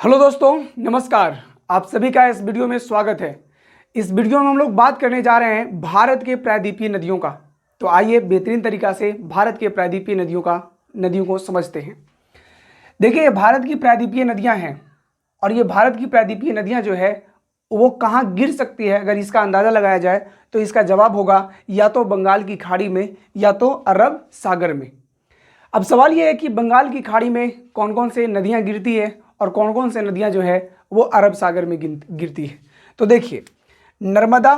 Hello दोस्तों, नमस्कार। आप सभी का इस वीडियो में स्वागत है। इस वीडियो में हम लोग बात करने जा रहे हैं भारत के प्रायद्वीपीय नदियों का। तो आइए बेहतरीन तरीका से भारत के प्रायद्वीपीय नदियों को समझते हैं। देखिए, भारत की प्रायद्वीपीय नदियां हैं और ये भारत की प्रायद्वीपीय नदियां जो है वो कहाँ गिर सकती है, अगर इसका अंदाज़ा लगाया जाए तो इसका जवाब होगा या तो बंगाल की खाड़ी में या तो अरब सागर में। अब सवाल ये है कि बंगाल की खाड़ी में कौन कौन से नदियां गिरती है और कौन कौन से नदियां जो है वो अरब सागर में गिरती है। तो देखिए, नर्मदा,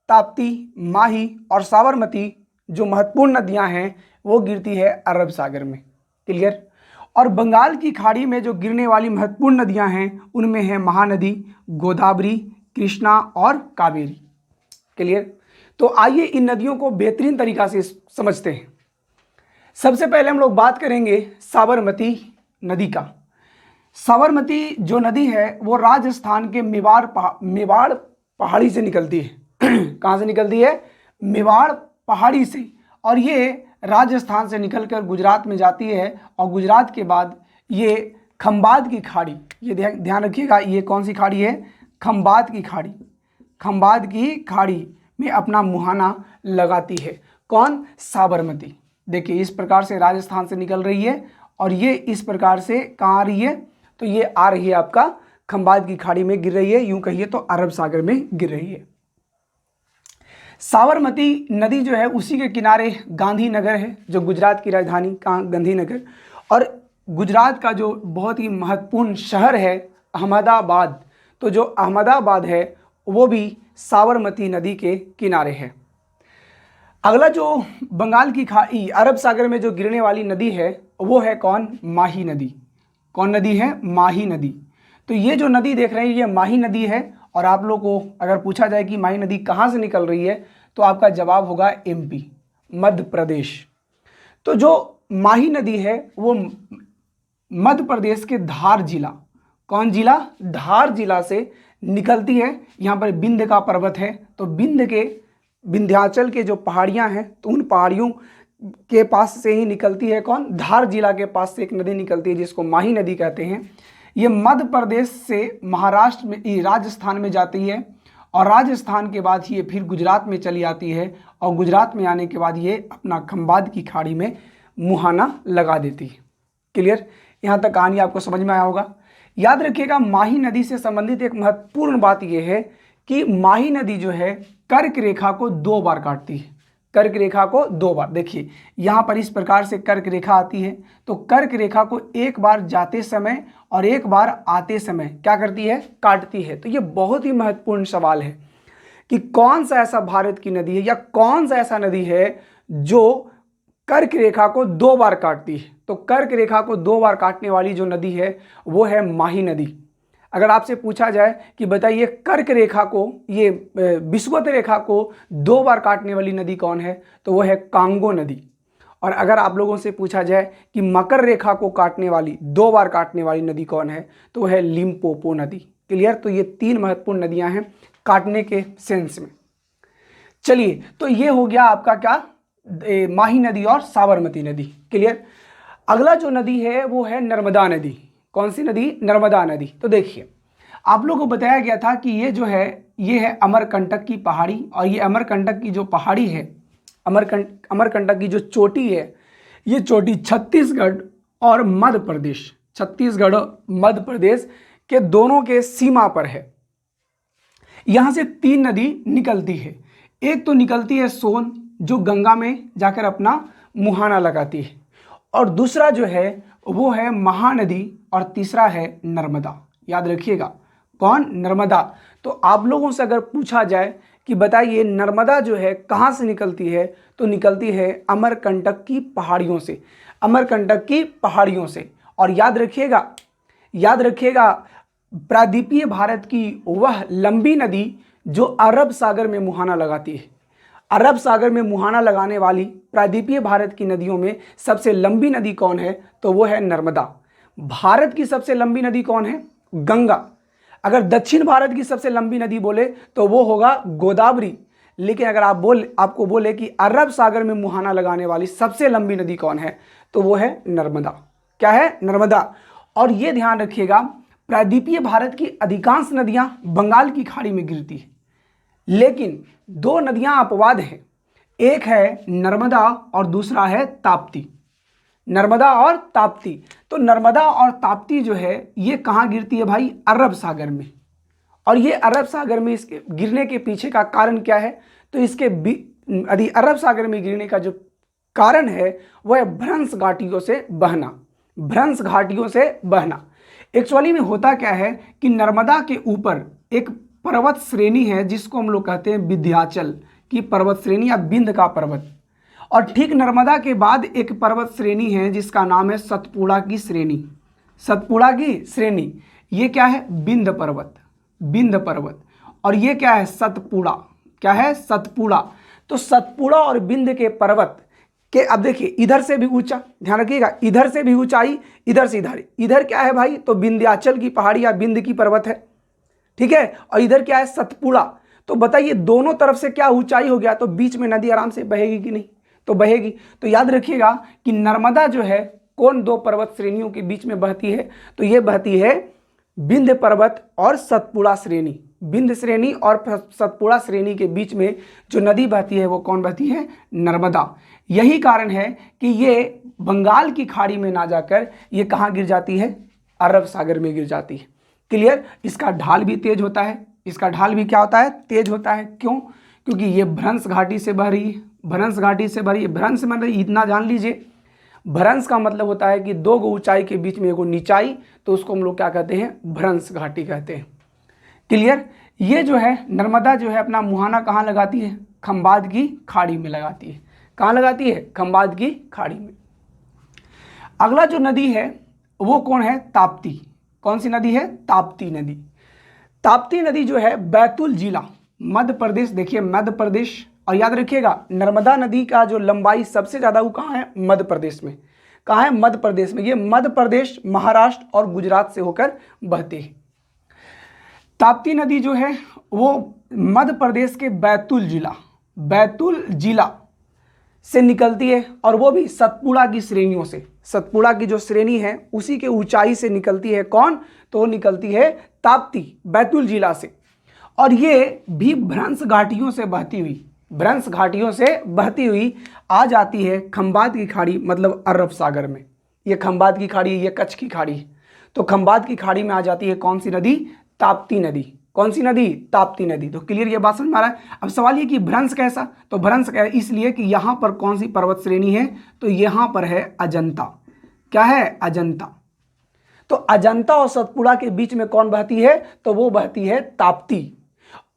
ताप्ती, माही और साबरमती जो महत्वपूर्ण नदियां हैं वो गिरती है अरब सागर में। क्लियर। और बंगाल की खाड़ी में जो गिरने वाली महत्वपूर्ण नदियां हैं उनमें है महानदी, गोदावरी, कृष्णा और कावेरी। क्लियर। तो आइए इन नदियों को बेहतरीन तरीका से समझते हैं। सबसे पहले हम लोग बात करेंगे साबरमती नदी का। साबरमती जो नदी है वो राजस्थान के मेवाड़ पहाड़ी से निकलती है। कहाँ से निकलती है? मेवाड़ पहाड़ी से। और ये राजस्थान से निकलकर गुजरात में जाती है और गुजरात के बाद ये खंबात की खाड़ी, ये ध्यान रखिएगा, ये कौन सी खाड़ी है? खंबात की खाड़ी। खंबात की खाड़ी में अपना मुहाना लगाती है। कौन? साबरमती। देखिए, इस प्रकार से राजस्थान से निकल रही है और ये इस प्रकार से कहाँ आ रही है? तो ये आ रही है आपका खंबात की खाड़ी में गिर रही है, यूं कहिए तो अरब सागर में गिर रही है। साबरमती नदी जो है उसी के किनारे गांधीनगर है, जो गुजरात की राजधानी, कहाँ? गांधीनगर। और गुजरात का जो बहुत ही महत्वपूर्ण शहर है अहमदाबाद, तो जो अहमदाबाद है वो भी साबरमती नदी के किनारे है। अगला जो बंगाल की खाड़ी अरब सागर में जो गिरने वाली नदी है वो है कौन? माही नदी। कौन नदी है? माही नदी। तो ये जो नदी देख रहे हैं ये माही नदी है। और आप लोग को अगर पूछा जाए कि माही नदी कहाँ से निकल रही है तो आपका जवाब होगा एमपी, मध्य प्रदेश। तो जो माही नदी है वो मध्य प्रदेश के धार जिला, कौन जिला? धार जिला से निकलती है। यहाँ पर विंध्य का पर्वत है, तो विंध्याचल के जो पहाड़ियाँ हैं तो उन पहाड़ियों के पास से ही निकलती है। कौन? धार जिला के पास से एक नदी निकलती है जिसको माही नदी कहते हैं। ये मध्य प्रदेश से महाराष्ट्र में, राजस्थान में जाती है और राजस्थान के बाद ये फिर गुजरात में चली आती है और गुजरात में आने के बाद ये अपना खंबात की खाड़ी में मुहाना लगा देती है। क्लियर। यहाँ तक कहानी आपको समझ में आया होगा। याद रखिएगा, माही नदी से संबंधित एक महत्वपूर्ण बात यह है कि माही नदी जो है कर्क रेखा को 2 बार काटती है। कर्क रेखा को 2 बार। देखिए, यहाँ पर इस प्रकार से कर्क रेखा आती है, तो कर्क रेखा को एक बार जाते समय और एक बार आते समय क्या करती है? काटती है। तो ये बहुत ही महत्वपूर्ण सवाल है कि कौन सा ऐसा भारत की नदी है या कौन सा ऐसा नदी है जो कर्क रेखा को 2 बार काटती है। तो कर्क रेखा को 2 बार काटने वाली जो नदी है वो है माही नदी। अगर आपसे पूछा जाए कि बताइए कर्क रेखा को, ये विषुवत रेखा को 2 बार काटने वाली नदी कौन है, तो वो है कांगो नदी। और अगर आप लोगों से पूछा जाए कि मकर रेखा को काटने वाली, 2 बार काटने वाली नदी कौन है, तो वो है लिम्पोपो नदी। क्लियर। तो ये 3 महत्वपूर्ण नदियां हैं काटने के सेंस में। चलिए, तो ये हो गया आपका क्या? माही नदी और साबरमती नदी। क्लियर। अगला जो नदी है वो है नर्मदा नदी। कौन सी नदी? नर्मदा नदी। तो देखिए, आप लोगों को बताया गया था कि ये जो है ये है अमरकंटक की पहाड़ी, और ये अमरकंटक की जो पहाड़ी है, अमरकंटक की जो चोटी है, ये चोटी छत्तीसगढ़ और मध्य प्रदेश, छत्तीसगढ़ और मध्य प्रदेश के दोनों के सीमा पर है। यहाँ से 3 नदी निकलती है। एक तो निकलती है सोन, जो गंगा में जाकर अपना मुहाना लगाती है, और दूसरा जो है वो है महानदी, और तीसरा है नर्मदा। याद रखिएगा, कौन? नर्मदा। तो आप लोगों से अगर पूछा जाए कि बताइए नर्मदा जो है कहाँ से निकलती है, तो निकलती है अमरकंटक की पहाड़ियों से, अमरकंटक की पहाड़ियों से। और याद रखिएगा प्रायद्वीपीय भारत की वह लंबी नदी जो अरब सागर में मुहाना लगाती है। अरब सागर में मुहाना लगाने वाली प्रायद्वीपीय भारत की नदियों में सबसे लंबी नदी कौन है, तो वो है नर्मदा। भारत की सबसे लंबी नदी कौन है? गंगा। अगर दक्षिण भारत की सबसे लंबी नदी बोले तो वो होगा गोदावरी। लेकिन अगर आपको बोले कि अरब सागर में मुहाना लगाने वाली सबसे लंबी नदी कौन है, तो वो है नर्मदा। क्या है? नर्मदा। और ये ध्यान रखिएगा, प्रायद्वीपीय भारत की अधिकांश नदियां बंगाल की खाड़ी में गिरती है, लेकिन दो नदियां अपवाद हैं, एक है नर्मदा और दूसरा है ताप्ती। नर्मदा और ताप्ती। तो नर्मदा और ताप्ती जो है ये कहाँ गिरती है भाई? अरब सागर में। और ये अरब सागर में इसके गिरने के पीछे का कारण क्या है? तो इसके अरब सागर में गिरने का जो कारण है वह है भ्रंश घाटियों से बहना। भ्रंश घाटियों से बहना। एक्चुअली में होता क्या है कि नर्मदा के ऊपर एक पर्वत श्रेणी है जिसको हम लोग कहते हैं विंध्याचल की पर्वत श्रेणी या विंध्य का पर्वत, और ठीक नर्मदा के बाद एक पर्वत श्रेणी है जिसका नाम है सतपुड़ा की श्रेणी। सतपुड़ा की श्रेणी ये क्या है? विंध्य पर्वत। विंध्य पर्वत। और ये क्या है? सतपुड़ा। क्या है? सतपुड़ा। तो सतपुड़ा और विंध्य के पर्वत के, अब देखिए इधर से भी ऊंचा, ध्यान रखिएगा, इधर से भी ऊंचाई, इधर से इधर। इधर क्या है भाई? तो विंध्याचल की पहाड़ी या विंध्य की पर्वत है, ठीक है। और इधर क्या है? सतपुड़ा। तो बताइए दोनों तरफ से क्या ऊंचाई हो गया, तो बीच में नदी आराम से बहेगी कि नहीं? तो बहेगी। तो याद रखिएगा कि नर्मदा जो है कौन दो पर्वत श्रेणियों के बीच में बहती है? तो ये बहती है विंध्य पर्वत और सतपुड़ा श्रेणी। विंध्य श्रेणी और सतपुड़ा श्रेणी के बीच में जो नदी बहती है वो कौन बहती है? नर्मदा। यही कारण है कि ये बंगाल की खाड़ी में ना जाकर ये कहाँ गिर जाती है? अरब सागर में गिर जाती है। क्लियर? इसका ढाल भी तेज होता है। इसका ढाल भी क्या होता है? तेज होता है। क्यों? क्योंकि ये भ्रंश घाटी से बह रही है। भ्रंश घाटी से बह रही है। भ्रंश मतलब इतना जान लीजिए, भ्रंश का मतलब होता है कि दो गो ऊंचाई के बीच में एगो निचाई, तो उसको हम लोग क्या कहते हैं? भ्रंश घाटी कहते हैं। क्लियर? ये जो है नर्मदा जो है अपना मुहाना कहाँ लगाती है? खंबात की खाड़ी में लगाती है। कहाँ लगाती है? खंबात की खाड़ी में। अगला जो नदी है वो कौन है? ताप्ती। कौन सी नदी है? ताप्ती नदी। ताप्ती नदी जो है बैतूल जिला, मध्य प्रदेश, देखिए मध्य प्रदेश। और याद रखिएगा नर्मदा नदी का जो लंबाई सबसे ज़्यादा वो कहाँ है? मध्य प्रदेश में। कहाँ है? मध्य प्रदेश में। ये मध्य प्रदेश, महाराष्ट्र और गुजरात से होकर बहते हैं। ताप्ती नदी जो है वो मध्य प्रदेश के बैतूल जिला से निकलती है, और वो भी सतपुड़ा की श्रेणियों से। सतपुड़ा की जो श्रेणी है उसी के ऊंचाई से निकलती है। कौन? तो वो निकलती है ताप्ती, बैतूल जिला से। और ये भी भ्रंश घाटियों से बहती हुई आ जाती है खंबात की खाड़ी, मतलब अरब सागर में। ये खंबात की खाड़ी, ये कच्छ की खाड़ी है। तो खंबात की खाड़ी में आ जाती है कौन सी नदी? ताप्ती नदी। कौन सी नदी? ताप्ती नदी। तो क्लियर ये बात समझ में आ रहा है? अब सवाल ये कि भ्रंश कैसा? तो भ्रंश इसलिए कि यहाँ पर कौन सी पर्वत श्रेणी है? तो यहाँ पर है अजंता। क्या है? अजंता। तो अजंता और सतपुड़ा के बीच में कौन बहती है? तो वो बहती है ताप्ती।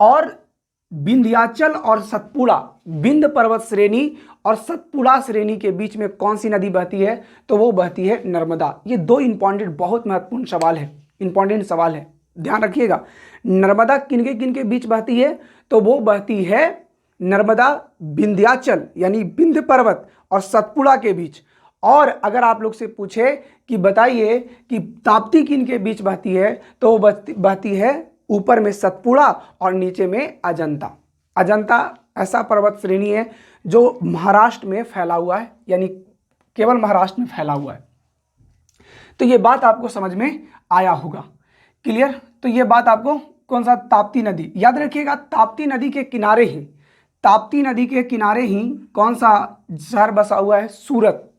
और विंध्याचल और सतपुड़ा, विंध्य पर्वत श्रेणी और सतपुड़ा श्रेणी के बीच में कौन सी नदी बहती है? तो वो बहती है नर्मदा। ये दो इंपॉर्टेंट, बहुत महत्वपूर्ण सवाल है, इंपॉर्टेंट सवाल है, ध्यान रखिएगा। नर्मदा किन के बीच बहती है? तो वो बहती है नर्मदा विंध्याचल यानी विंध्य पर्वत और सतपुड़ा के बीच। और अगर आप लोग से पूछे कि बताइए कि ताप्ती किन के बीच बहती है, तो वो बहती है ऊपर में सतपुड़ा और नीचे में अजंता। अजंता ऐसा पर्वत श्रेणी है जो महाराष्ट्र में फैला हुआ है, यानी केवल महाराष्ट्र में फैला हुआ है। तो ये बात आपको समझ में आया होगा। क्लियर? तो ये बात आपको कौन सा? ताप्ती नदी। याद रखिएगा ताप्ती नदी के किनारे ही, ताप्ती नदी के किनारे ही कौन सा शहर बसा हुआ है? सूरत,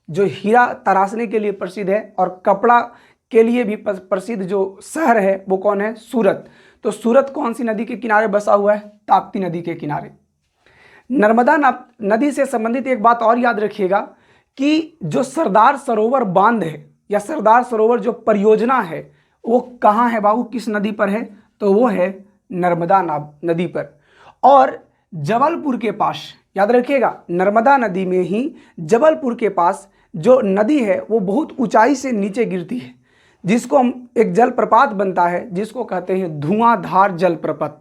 जो हीरा तराशने के लिए प्रसिद्ध है और कपड़ा के लिए भी प्रसिद्ध जो शहर है वो कौन है? सूरत। तो सूरत कौन सी नदी के किनारे बसा हुआ है? ताप्ती नदी के किनारे। नर्मदा नदी से संबंधित एक बात और याद रखिएगा कि जो सरदार सरोवर बांध है या सरदार सरोवर जो परियोजना है वो कहाँ है बाबू? किस नदी पर है? तो वो है नर्मदा नदी पर। और जबलपुर के पास, याद रखिएगा नर्मदा नदी में ही जबलपुर के पास जो नदी है वो बहुत ऊंचाई से नीचे गिरती है, जिसको हम एक जलप्रपात बनता है जिसको कहते हैं धुआंधार जलप्रपात।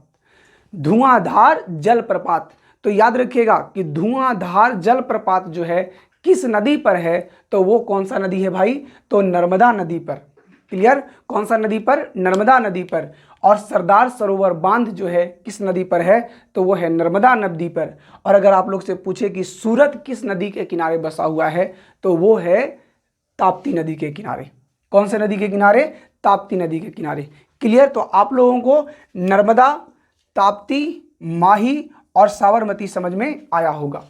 धुआंधार जलप्रपात। तो याद रखिएगा कि धुआंधार जलप्रपात जो है किस नदी पर है? तो वो कौन सा नदी है भाई? तो नर्मदा नदी पर। क्लियर? कौन सा नदी पर? नर्मदा नदी पर। और सरदार सरोवर बांध जो है किस नदी पर है? तो वो है नर्मदा नदी पर। और अगर आप लोग से पूछे कि सूरत किस नदी के किनारे बसा हुआ है, तो वो है ताप्ती नदी के किनारे। कौन से नदी के किनारे? ताप्ती नदी के किनारे। क्लियर? तो आप लोगों को नर्मदा, ताप्ती, माही और साबरमती समझ में आया होगा।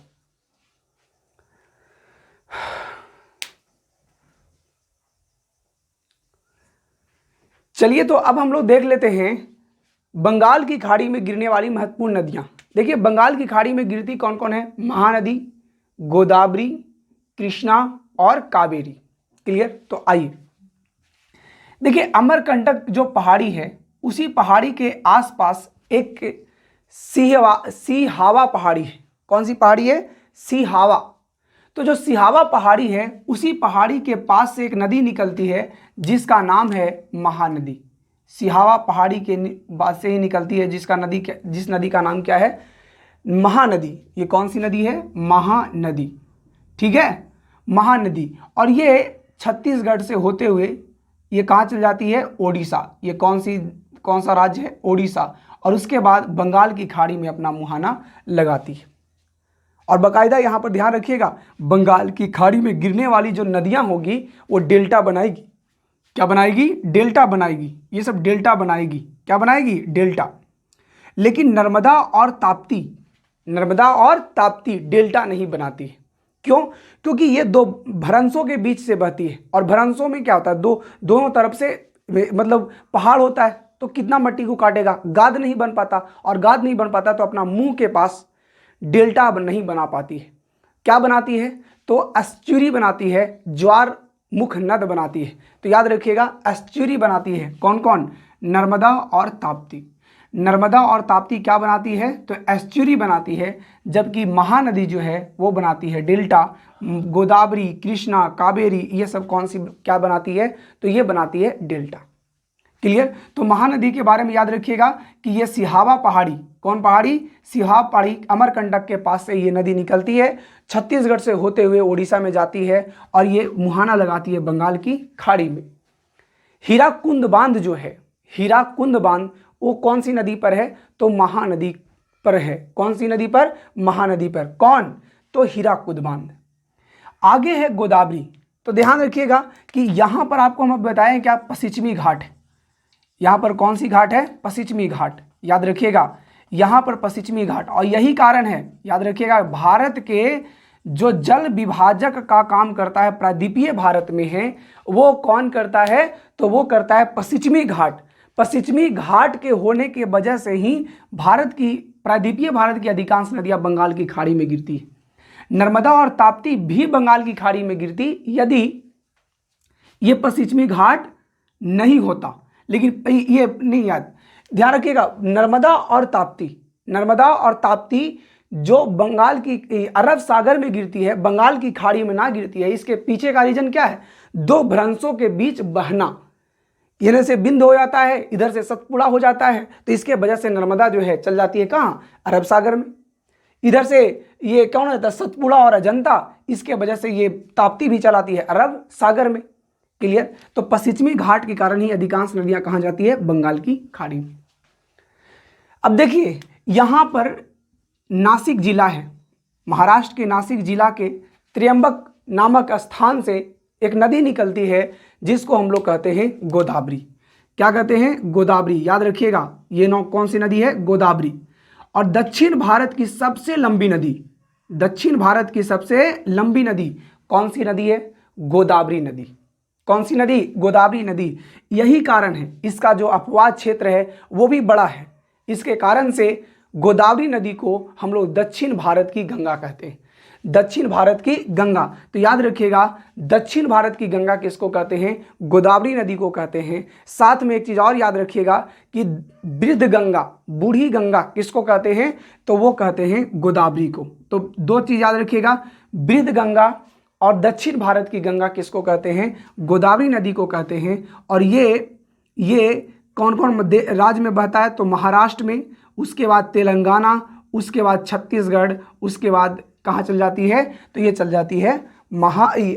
चलिए तो अब हम लोग देख लेते हैं बंगाल की खाड़ी में गिरने वाली महत्वपूर्ण नदियां। देखिए बंगाल की खाड़ी में गिरती कौन कौन है? महानदी, गोदावरी, कृष्णा और कावेरी। क्लियर? तो आइए देखिए, अमरकंटक जो पहाड़ी है उसी पहाड़ी के आसपास एक सिहावा पहाड़ी है। कौन सी पहाड़ी है? सिहावा। तो जो सिहावा पहाड़ी है उसी पहाड़ी के पास से एक नदी निकलती है जिसका नाम है महानदी। सिहावा पहाड़ी के बाद से ही निकलती है जिस नदी का नाम क्या है? महानदी। ये कौन सी नदी है? महानदी। ठीक है, महानदी। और ये छत्तीसगढ़ से होते हुए ये कहाँ चल जाती है? ओडिशा। ये कौन सा राज्य है? ओडिशा। और उसके बाद बंगाल की खाड़ी में अपना मुहाना लगाती है। और बाकायदा यहाँ पर ध्यान रखिएगा, बंगाल की खाड़ी में गिरने वाली जो नदियाँ होगी वो डेल्टा बनाएगी। क्या बनाएगी? डेल्टा बनाएगी। ये सब डेल्टा बनाएगी। क्या बनाएगी? डेल्टा। लेकिन नर्मदा और ताप्ती डेल्टा नहीं बनाती है। क्यों? क्योंकि ये दो भ्रंशों के बीच से बहती है। और भ्रंशों में क्या होता है? दोनों तरफ से मतलब पहाड़ होता है, तो कितना मिट्टी को काटेगा? गाद नहीं बन पाता। और गाद नहीं बन पाता तो अपना मुंह के पास डेल्टा नहीं बना पाती है। क्या बनाती है? तो एस्चुरी बनाती है, ज्वार मुख नद बनाती है। तो याद रखिएगा, एस्चुरी बनाती है कौन कौन? नर्मदा और ताप्ती। नर्मदा और ताप्ती क्या बनाती है? तो एस्चुरी बनाती है। जबकि महानदी जो है वो बनाती है डेल्टा। गोदावरी, कृष्णा, कावेरी ये सब कौन सी क्या बनाती है? तो ये बनाती है डेल्टा। क्लियर? तो महानदी के बारे में याद रखिएगा कि ये सिहावा पहाड़ी, कौन पहाड़ी? सिहावा पहाड़ी, अमरकंटक के पास से ये नदी निकलती है, छत्तीसगढ़ से होते हुए ओडिशा में जाती है और ये मुहाना लगाती है बंगाल की खाड़ी में। हीराकुंड बांध जो है, हीराकुंड बांध वो कौन सी नदी पर है? तो महानदी पर है। कौन सी नदी पर? महानदी पर। कौन? तो हीराकुंड बांध। आगे है गोदावरी। तो ध्यान रखिएगा कि यहां पर आपको हम बताएं क्या? पश्चिमी घाट है। यहां पर कौन सी घाट है? पश्चिमी घाट। याद रखिएगा यहां पर पश्चिमी घाट। और यही कारण है, याद रखिएगा, भारत के जो जल विभाजक का काम करता है प्रायद्वीपीय भारत में है, वो कौन करता है? तो वो करता है पश्चिमी घाट। पश्चिमी घाट के होने के वजह से ही प्रायद्वीपीय भारत की अधिकांश नदियां बंगाल की खाड़ी में गिरती है। नर्मदा और ताप्ती भी बंगाल की खाड़ी में गिरती यदि ये पश्चिमी घाट नहीं होता। लेकिन ये नहीं याद, ध्यान रखिएगा, नर्मदा और ताप्ती जो बंगाल की अरब सागर में गिरती है, बंगाल की खाड़ी में ना गिरती है। इसके पीछे का रीजन क्या है? दो भ्रंशों के बीच बहना। इधर से बिंद हो जाता है, इधर से सतपुड़ा हो जाता है। तो इसके वजह से नर्मदा जो है चल जाती है कहाँ? अरब सागर में। इधर से ये कौन होता है? सतपुड़ा और अजंता। इसके वजह से ये ताप्ती भी चलाती है अरब सागर में। क्लियर? तो पश्चिमी घाट के कारण ही अधिकांश नदियां कहाँ जाती है? बंगाल की खाड़ी में। अब देखिए यहां पर नासिक जिला है, महाराष्ट्र के नासिक जिला के त्र्यंबक नामक स्थान से एक नदी निकलती है जिसको हम लोग कहते हैं गोदावरी। क्या कहते हैं? गोदावरी। याद रखिएगा ये कौन सी नदी है? गोदावरी। और दक्षिण भारत की सबसे लंबी नदी कौन सी नदी है? गोदावरी नदी। कौन सी नदी? गोदावरी नदी। यही कारण है इसका जो अपवाद क्षेत्र है वो भी बड़ा है। इसके कारण से गोदावरी नदी को हम लोग दक्षिण भारत की गंगा कहते हैं। दक्षिण भारत की गंगा। तो याद रखिएगा दक्षिण भारत की गंगा किसको कहते हैं? गोदावरी नदी को कहते हैं। साथ में एक चीज और याद रखिएगा कि वृद्ध गंगा, बूढ़ी गंगा किसको कहते हैं? तो वो कहते हैं गोदावरी को। तो दो चीज याद रखिएगा, वृद्ध गंगा और दक्षिण भारत की गंगा किसको कहते हैं? गोदावरी नदी को कहते हैं। और ये कौन कौन राज्य में बहता है? तो महाराष्ट्र में, उसके बाद तेलंगाना, उसके बाद छत्तीसगढ़, उसके बाद कहाँ चल जाती है? तो ये चल जाती है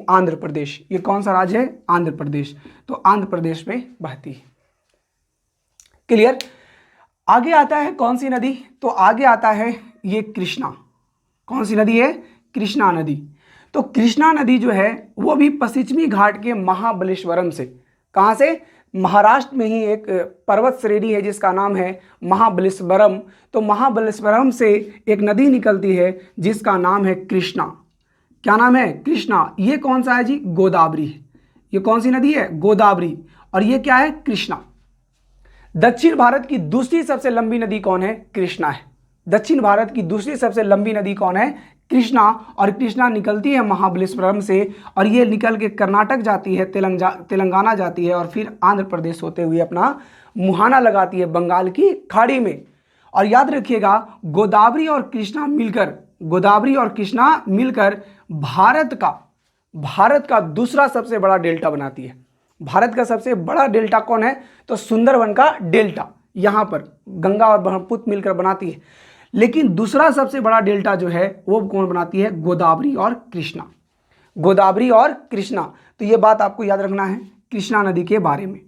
आंध्र प्रदेश। ये कौन सा राज्य है? आंध्र प्रदेश। तो आंध्र प्रदेश में बहती है। क्लियर? आगे आता है कौन सी नदी? तो आगे आता है ये कृष्णा। कौन सी नदी है? कृष्णा नदी। तो कृष्णा नदी जो है वो भी पश्चिमी घाट के महाबलेश्वरम से, कहाँ से? महाराष्ट्र में ही एक पर्वत श्रेणी है जिसका नाम है महाबलेश्वरम। तो महाबलेश्वरम से एक नदी निकलती है जिसका नाम है कृष्णा। क्या नाम है? कृष्णा। ये कौन सा है जी? गोदावरी है। ये कौन सी नदी है? गोदावरी। और ये क्या है? कृष्णा। दक्षिण भारत की दूसरी सबसे लंबी नदी कौन है? कृष्णा है। दक्षिण भारत की दूसरी सबसे लंबी नदी कौन है? कृष्णा। और कृष्णा निकलती है महाबलेश्वरम से और ये निकल के कर्नाटक जाती है, तेलंगाना जाती है और फिर आंध्र प्रदेश होते हुए अपना मुहाना लगाती है बंगाल की खाड़ी में। और याद रखिएगा, गोदावरी और कृष्णा मिलकर भारत का दूसरा सबसे बड़ा डेल्टा बनाती है। भारत का सबसे बड़ा डेल्टा कौन है? तो सुंदरवन का डेल्टा, यहाँ पर गंगा और ब्रह्मपुत्र मिलकर बनाती है। लेकिन दूसरा सबसे बड़ा डेल्टा जो है वो कौन बनाती है? गोदावरी और कृष्णा। गोदावरी और कृष्णा। तो ये बात आपको याद रखना है कृष्णा नदी के बारे में।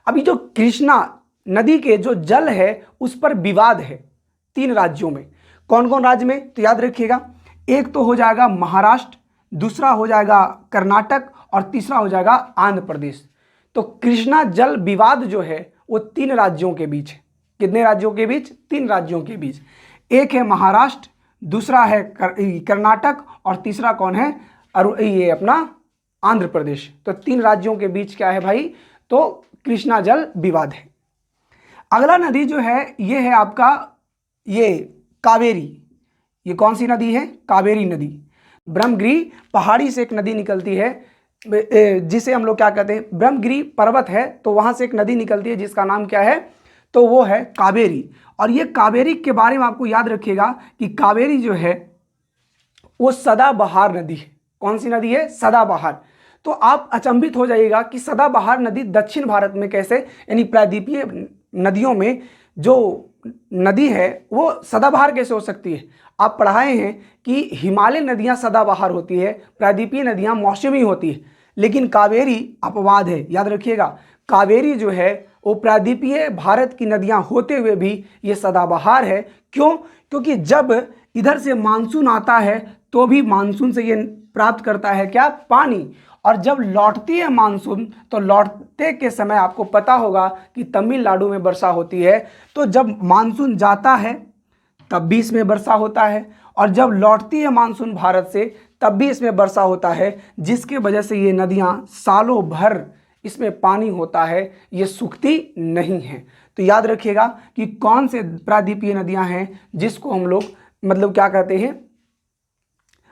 अभी जो कृष्णा नदी के जो जल है उस पर विवाद है 3 राज्यों में। कौन कौन राज्य में? तो याद रखिएगा, एक तो हो जाएगा महाराष्ट्र, दूसरा हो जाएगा कर्नाटक और तीसरा हो जाएगा आंध्र प्रदेश। तो कृष्णा जल विवाद जो है वो 3 राज्यों के बीच है। कितने राज्यों के बीच? 3 राज्यों के बीच। एक है महाराष्ट्र, दूसरा है कर्नाटक और तीसरा कौन है? ये अपना आंध्र प्रदेश। तो 3 राज्यों के बीच क्या है भाई? तो कृष्णा जल विवाद है। अगला नदी जो है ये है आपका ये कावेरी। ये कौन सी नदी है? कावेरी नदी। ब्रह्मगिरी पहाड़ी से एक नदी निकलती है जिसे हम लोग क्या कहते हैं? ब्रह्मगिरी पर्वत है तो वहां से एक नदी निकलती है जिसका नाम क्या है? तो वो है कावेरी। और ये कावेरी के बारे में आपको याद रखिएगा कि कावेरी जो है वो सदाबहार नदी है। कौन सी नदी है? सदाबहार। तो आप अचंभित हो जाइएगा कि सदाबहार नदी दक्षिण भारत में कैसे, यानी प्रायद्वीपीय नदियों में जो नदी है वो सदाबहार कैसे हो सकती है? आप पढ़ाए हैं कि हिमालय नदियां सदाबहार होती है, प्रायद्वीपीय नदियां मौसमी होती है, लेकिन कावेरी अपवाद है। याद रखिएगा, कावेरी जो है वो प्रायद्वीपीय भारत की नदियां होते हुए भी ये सदाबहार है। क्यों? क्योंकि जब इधर से मानसून आता है तो भी मानसून से ये प्राप्त करता है क्या? पानी। और जब लौटती है मानसून तो लौटते के समय आपको पता होगा कि तमिलनाडु में वर्षा होती है। तो जब मानसून जाता है तब भी इसमें वर्षा होता है और जब लौटती है मानसून भारत से तब भी इसमें वर्षा होता है, जिसके वजह से ये नदियां सालों भर इसमें पानी होता है, ये सूखती नहीं है। तो याद रखिएगा कि कौन से प्रायद्वीपीय नदियां हैं जिसको हम लोग मतलब क्या कहते हैं?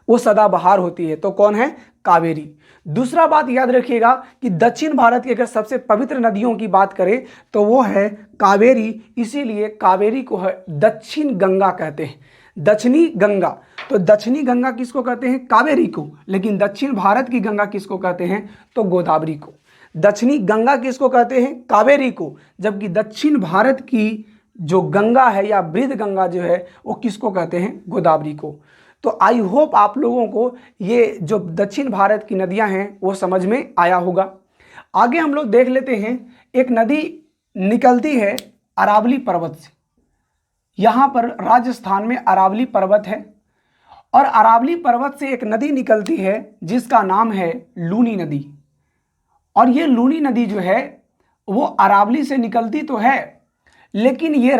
वो सदाबहार होती है। तो कौन है? कावेरी। दूसरा बात याद रखिएगा कि दक्षिण भारत की अगर सबसे पवित्र नदियों की बात करें तो वो है कावेरी। इसीलिए कावेरी को दक्षिण गंगा कहते हैं, दक्षिणी गंगा। तो दक्षिणी गंगा किसको कहते हैं? कावेरी को। लेकिन दक्षिण भारत की गंगा किसको कहते हैं? तो गोदावरी को। दक्षिणी गंगा किसको कहते हैं? कावेरी को। जबकि दक्षिण भारत की जो गंगा है या वृद्ध गंगा जो है वो किसको कहते हैं? गोदावरी को। तो आई होप आप लोगों को ये जो दक्षिण भारत की नदियां हैं वो समझ में आया होगा। आगे हम लोग देख लेते हैं, एक नदी निकलती है अरावली पर्वत से। यहाँ पर राजस्थान में अरावली पर्वत है और अरावली पर्वत से एक नदी निकलती है जिसका नाम है लूनी नदी। और ये लूनी नदी जो है वो अरावली से निकलती तो है, लेकिन ये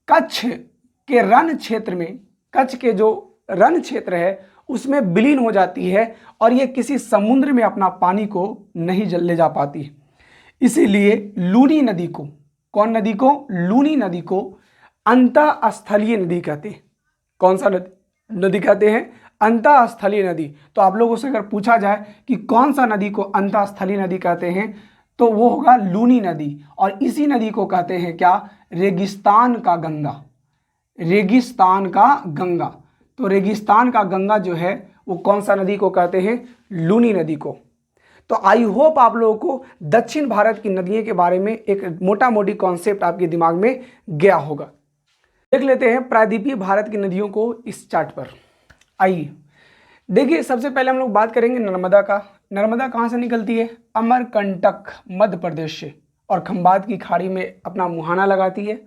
कच्छ के रण क्षेत्र में, कच्छ के जो रण क्षेत्र है उसमें विलीन हो जाती है और ये किसी समुद्र में अपना पानी को नहीं ले जा पाती है। इसीलिए लूनी नदी को, कौन नदी को? लूनी नदी को अंतःस्थलीय नदी कहते हैं। कौन सा नदी कहते हैं? अंतःस्थलीय नदी। तो आप लोगों से अगर पूछा जाए कि कौन सा नदी को अंतःस्थलीय नदी कहते हैं तो वो होगा लूनी नदी। और इसी नदी को कहते हैं क्या? रेगिस्तान का गंगा। रेगिस्तान का गंगा। तो रेगिस्तान का गंगा जो है वो कौन सा नदी को कहते हैं? लूनी नदी को। तो आई होप आप लोगों को दक्षिण भारत की नदियों के बारे में एक मोटा मोटी कॉन्सेप्ट आपके दिमाग में गया होगा। देख लेते हैं प्रायद्वीपीय भारत की नदियों को इस चार्ट पर। आइए देखिए, सबसे पहले हम लोग बात करेंगे नर्मदा का। नर्मदा कहाँ से निकलती है? अमरकंटक मध्य प्रदेश से और खंबात की खाड़ी में अपना मुहाना लगाती है।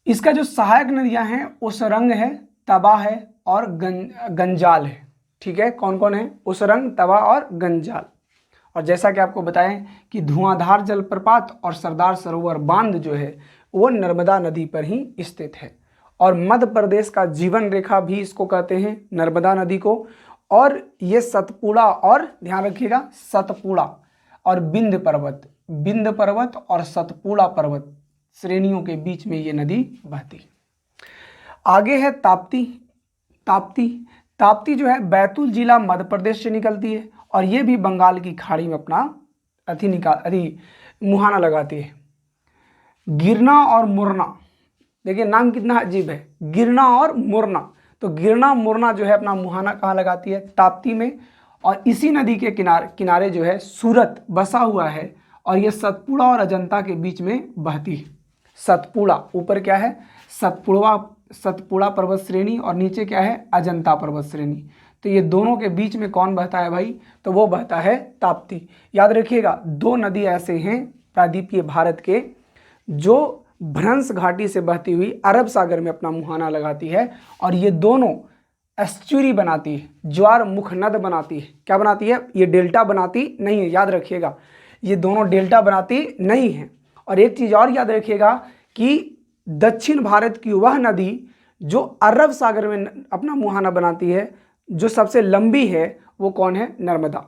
इसका जो सहायक नदियां हैं उसरंग है, तवा है और गंजाल है। ठीक है, कौन कौन है? उसरंग, तवा और गंजाल। और जैसा कि आपको बताएं कि धुआंधार जलप्रपात और सरदार सरोवर बांध जो है वो नर्मदा नदी पर ही स्थित है। और मध्य प्रदेश का जीवन रेखा भी इसको कहते हैं, नर्मदा नदी को। और ये सतपुड़ा, और ध्यान रखिएगा सतपुड़ा और बिंद पर्वत और सतपुड़ा पर्वत श्रेणियों के बीच में ये नदी बहती है। आगे है ताप्ती। ताप्ती जो है बैतूल जिला मध्य प्रदेश से निकलती है और ये भी बंगाल की खाड़ी में अपना मुहाना लगाती है। गिरना और मुरना, देखिए नाम कितना अजीब है, गिरना और मुरना। तो गिरना मुरना जो है अपना मुहाना कहाँ लगाती है? ताप्ती में। और इसी नदी के किनारे जो है सूरत बसा हुआ है और ये सतपुड़ा और अजंता के बीच में बहती है। सतपुड़ा ऊपर क्या है? सतपुड़ा पर्वत श्रेणी और नीचे क्या है? अजंता पर्वत श्रेणी। तो ये दोनों के बीच में कौन बहता है भाई? तो वो बहता है ताप्ती। याद रखिएगा, दो नदी ऐसे हैं प्रायद्वीपीय भारत के जो भ्रंश घाटी से बहती हुई अरब सागर में अपना मुहाना लगाती है और ये दोनों एस्चुरी बनाती है, ज्वार मुख नद बनाती है। क्या बनाती है? ये डेल्टा बनाती नहीं है, याद रखिएगा, ये दोनों डेल्टा बनाती नहीं है। और एक चीज़ और याद रखिएगा कि दक्षिण भारत की वह नदी जो अरब सागर में अपना मुहाना बनाती है, जो सबसे लंबी है, वो कौन है? नर्मदा।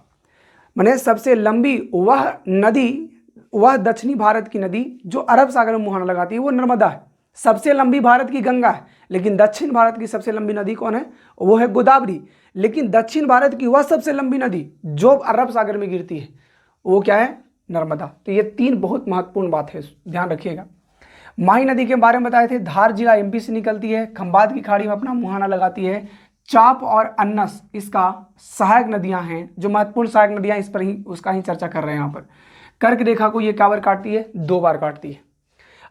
माने सबसे लंबी वह नदी, वह दक्षिणी भारत की नदी जो अरब सागर में मुहाना लगाती है वो नर्मदा है। सबसे लंबी भारत की गंगा है, लेकिन दक्षिण भारत की सबसे लंबी नदी कौन है? वो है गोदावरी। लेकिन दक्षिण भारत की वह सबसे लंबी नदी जो अरब सागर में गिरती है वो क्या है? नर्मदा। तो ये तीन बहुत महत्वपूर्ण बात है, ध्यान रखिएगा। माही नदी के बारे में बताए थे, धार जिला एमपी से निकलती है, खंबात की खाड़ी में अपना मुहाना लगाती है। चाप और अन्नस इसका सहायक नदियां हैं, जो महत्वपूर्ण सहायक नदियां, इस पर ही उसका ही चर्चा कर रहे हैं यहाँ पर। कर्क रेखा को ये क्या बार काटती है? 2 बार काटती है।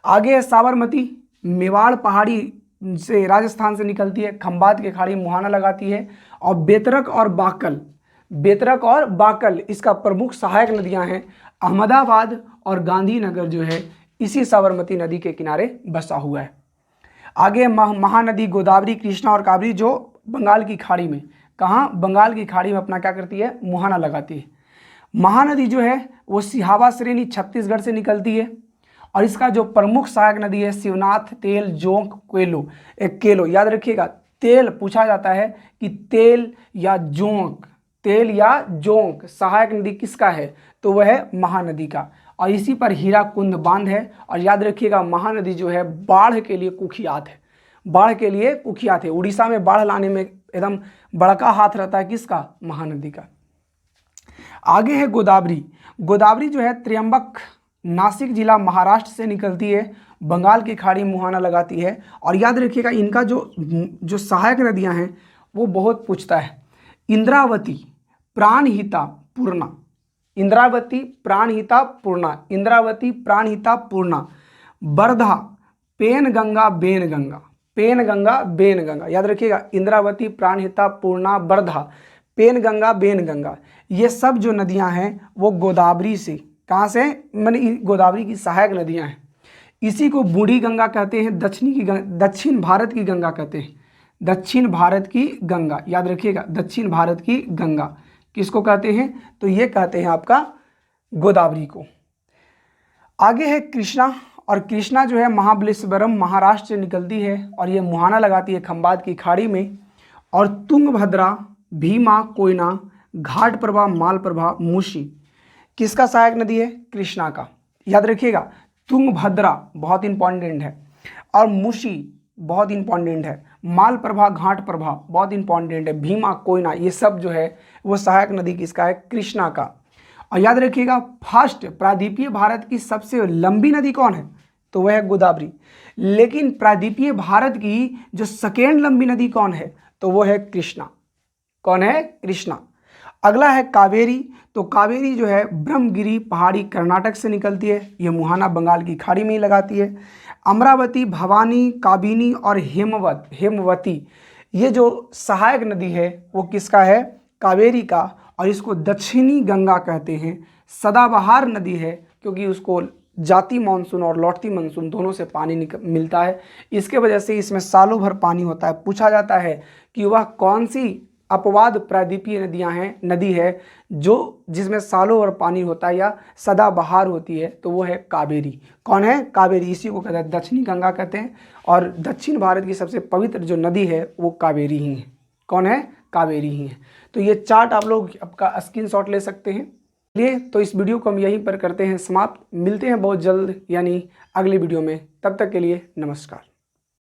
आगे है साबरमती, मेवाड़ पहाड़ी से राजस्थान से निकलती है, खंबात के खाड़ी मुहाना लगाती है। और बेतरक और बाकल इसका प्रमुख सहायक नदियां हैं। अहमदाबाद और गांधीनगर जो है इसी साबरमती नदी के किनारे बसा हुआ है। आगे महानदी गोदावरी, कृष्णा और कावेरी जो बंगाल की खाड़ी में, कहाँ? बंगाल की खाड़ी में अपना क्या करती है? मुहाना लगाती है। महानदी जो है वो सिहावा श्रेणी छत्तीसगढ़ से निकलती है और इसका जो प्रमुख सहायक नदी है शिवनाथ, तेल, जोंक, केलो। याद रखिएगा, तेल पूछा जाता है कि तेल या जोंक सहायक नदी किसका है? तो वह है महानदी का। और इसी पर हीराकुंड बांध है। और याद रखिएगा, महानदी जो है बाढ़ के लिए कुख्यात है। उड़ीसा में बाढ़ लाने में एकदम बड़का हाथ रहता है किसका? महानदी का। आगे है गोदावरी जो है त्र्यंबक, नासिक जिला महाराष्ट्र से निकलती है, बंगाल की खाड़ी मुहाना लगाती है। और याद रखिएगा, इनका जो सहायक नदियां हैं वो बहुत पूछता है। इंद्रावती, प्राणहिता, पूर्णा, वर्धा, पेनगंगा, बेनगंगा। याद रखिएगा, इंद्रावती, प्राणहिता, पूर्णा, वर्धा, पेनगंगा, बेनगंगा, ये सब जो नदियां हैं वो गोदावरी से, कहाँ से? माने गोदावरी की सहायक नदियां हैं। इसी को बूढ़ी गंगा कहते हैं, दक्षिण भारत की गंगा कहते हैं। दक्षिण भारत की गंगा, याद रखिएगा, दक्षिण भारत की गंगा किसको कहते हैं? तो ये कहते हैं आपका गोदावरी को। आगे है कृष्णा, और कृष्णा जो है महाबलेश्वरम महाराष्ट्र से निकलती है और ये मुहाना लगाती है खंबात की खाड़ी में। और तुंगभद्रा, भीमा, कोयना, घाटप्रभा, मालप्रभा, मूसी किसका सहायक नदी है? कृष्णा का। याद रखिएगा, तुंगभद्रा बहुत इंपॉर्टेंट है और मूसी बहुत इंपॉर्टेंट है, मालप्रभा, घाटप्रभा बहुत इंपॉर्टेंट है, भीमा, कोयना, ये सब जो है वो सहायक नदी किसका है? कृष्णा का। और याद रखिएगा, फर्स्ट प्रायद्वीपीय भारत की सबसे लंबी नदी कौन है? तो वह है गोदावरी। लेकिन प्रायद्वीपीय भारत की जो सेकेंड लंबी नदी कौन है? तो वो है कृष्णा। कौन है? कृष्णा। अगला है कावेरी। तो कावेरी जो है ब्रह्मगिरी पहाड़ी कर्नाटक से निकलती है, ये मुहाना बंगाल की खाड़ी में ही लगाती है। अमरावती, भवानी, काबिनी और हेमवती ये जो सहायक नदी है वो किसका है? कावेरी का। और इसको दक्षिणी गंगा कहते हैं। सदाबहार नदी है क्योंकि उसको जाती मानसून और लौटती मानसून दोनों से पानी मिलता है, इसके वजह से इसमें सालों भर पानी होता है। पूछा जाता है कि वह कौन सी अपवाद प्रायद्वीपीय नदी है जो जिसमें सालों भर पानी होता है या सदाबहार होती है, तो वो है कावेरी। कौन है? कावेरी। इसी को कहते हैं दक्षिणी गंगा कहते हैं, और दक्षिण भारत की सबसे पवित्र जो नदी है वो कावेरी ही है। कौन है? कावेरी ही है। तो ये चार्ट आप लोग आपका स्क्रीनशॉट ले सकते हैं। चलिए, तो इस वीडियो को हम यहीं पर करते हैं समाप्त। मिलते हैं बहुत जल्द, यानी अगली वीडियो में। तब तक के लिए नमस्कार।